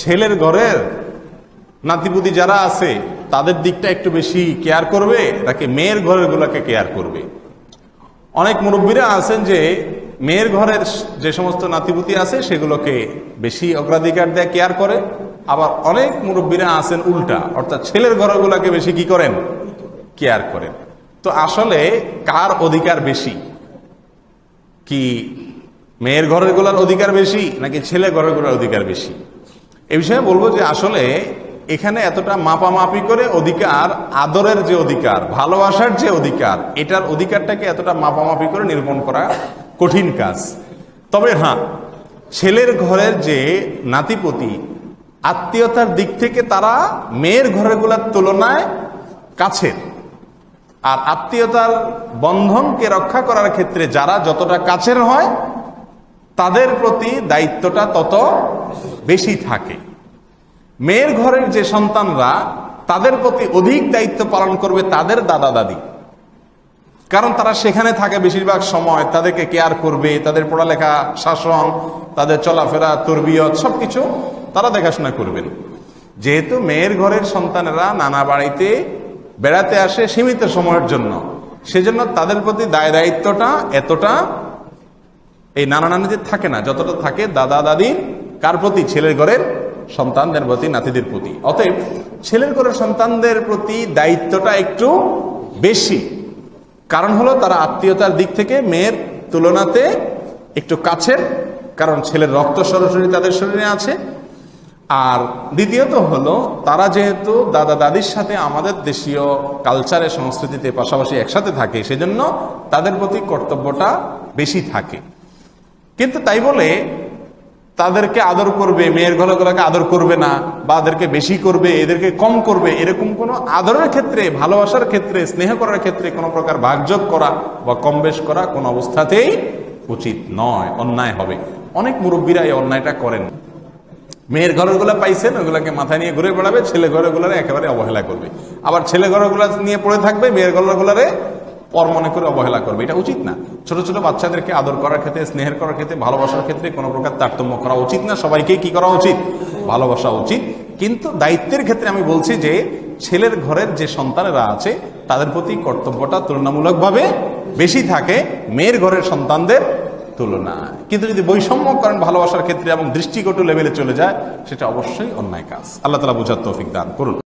ছেলের ঘরের নাতিপুতি যারা আছে তাদের দিকটা একটু বেশি কেয়ার করবে নাকি মেয়ের ঘরের গুলাকে কেয়ার করবে? অনেক মুরব্বীরা আছেন যে মেয়ের ঘরের যে সমস্ত নাতিপুতি আছে সেগুলোকে বেশি অগ্রাধিকার দেয়, কেয়ার করে। আবার অনেক মুরব্বীরা আছেন উল্টা, অর্থাৎ ছেলের ঘরগুলোকে বেশি কি করেন, কেয়ার করেন। তো আসলে কার অধিকার বেশি? কি মেয়ের ঘরের গুলার অধিকার বেশি নাকি ছেলে ঘরের গুলার অধিকার বেশি? এ বিষয়ে বলবো যে আসলে এখানে এতটা মাপামাপি করে অধিকার, আদরের যে অধিকার, ভালোবাসার যে অধিকার, এটার অধিকারটাকে এতটা মাপামাপি করে নিরূপণ করা কঠিন কাজ। তবে হ্যাঁ, ছেলের ঘরের যে নাতিপতি আত্মীয়তার দিক থেকে তারা মেয়ের ঘরের গুলার তুলনায় কাছের, আর আত্মীয়তার বন্ধনকে রক্ষা করার ক্ষেত্রে যারা যতটা কাছের হয় তাদের প্রতি দায়িত্বটা তত বেশি থাকে। মেয়ের ঘরের যে সন্তানরা তাদের প্রতি অধিক দায়িত্ব পালন করবে তাদের দাদা দাদি, কারণ তারা সেখানে থাকে বেশিরভাগ সময়, তাদেরকে কেয়ার করবে, তাদের পড়ালেখা, শাসন, তাদের চলাফেরা, তরবিয়ত সবকিছু তারা দেখাশোনা করবেন। যেহেতু মেয়ের ঘরের সন্তানেরা নানা বাড়িতে বেড়াতে আসে সীমিত সময়ের জন্য, সেজন্য তাদের প্রতি দায় দায়িত্বটা এতটা এই নানা নানিদের থাকে না, যতটা থাকে দাদা দাদি কার প্রতি, ছেলের ঘরের সন্তানদের প্রতি, নাতিদের প্রতি। অতএব ছেলের ঘরের সন্তানদের প্রতি দায়িত্বটা একটু বেশি, কারণ হলো তারা আত্মীয়তার দিক থেকে মেয়ের তুলনাতে একটু কাছের, কারণ ছেলের রক্ত সরাসরি তাদের শরীরে আছে। আর দ্বিতীয়ত হলো তারা যেহেতু দাদা দাদির সাথে আমাদের দেশীয় কালচারে, সংস্কৃতিতে পাশাপাশি একসাথে থাকে, সেজন্য তাদের প্রতি কর্তব্যটা বেশি থাকে। কিন্তু তাই বলে তাদেরকে আদর করবে, মেয়ের ঘরগুলোকে আদর করবে না, বা এদেরকে বেশি করবে, এদেরকে কম করবে, এরকম কোনো আদরের ক্ষেত্রে, ভালোবাসার ক্ষেত্রে, স্নেহ করার ক্ষেত্রে কোনো প্রকার ভাগযোগ করা বা কম বেশ করা কোনো অবস্থাতেই উচিত নয়, অন্যায় হবে। অনেক মুরব্বীরা এই অন্যায়টা করেন। মেয়ের ঘরগুলো পাইছেন, ওগুলোকে মাথায় নিয়ে ঘুরে বেড়াবে, ছেলে ঘরগুলারে একেবারে অবহেলা করবে। আবার ছেলে ঘরগুলো নিয়ে পড়ে থাকবে, মেয়ের ঘরগুলারে পর মনে করে অবহেলা করবে। এটা উচিত না। ছোট ছোট বাচ্চাদেরকে আদর করার ক্ষেত্রে, স্নেহের করার ক্ষেত্রে, ভালোবাসার ক্ষেত্রে কোনো প্রকার তারতম্য করা উচিত না। সবাইকে কি করা উচিত? ভালোবাসা উচিত। কিন্তু দায়িত্বের ক্ষেত্রে আমি বলছি যে ছেলের ঘরের যে সন্তানেরা আছে তাদের প্রতি কর্তব্যটা তুলনামূলকভাবে বেশি থাকে মেয়ের ঘরের সন্তানদের তুলনায়। কিন্তু যদি বৈষম্য করেন ভালোবাসার ক্ষেত্রে এবং দৃষ্টিকটু লেভেলে চলে যায়, সেটা অবশ্যই অন্যায় কাজ। আল্লাহ তাআলা বুঝার তৌফিক দান করুন।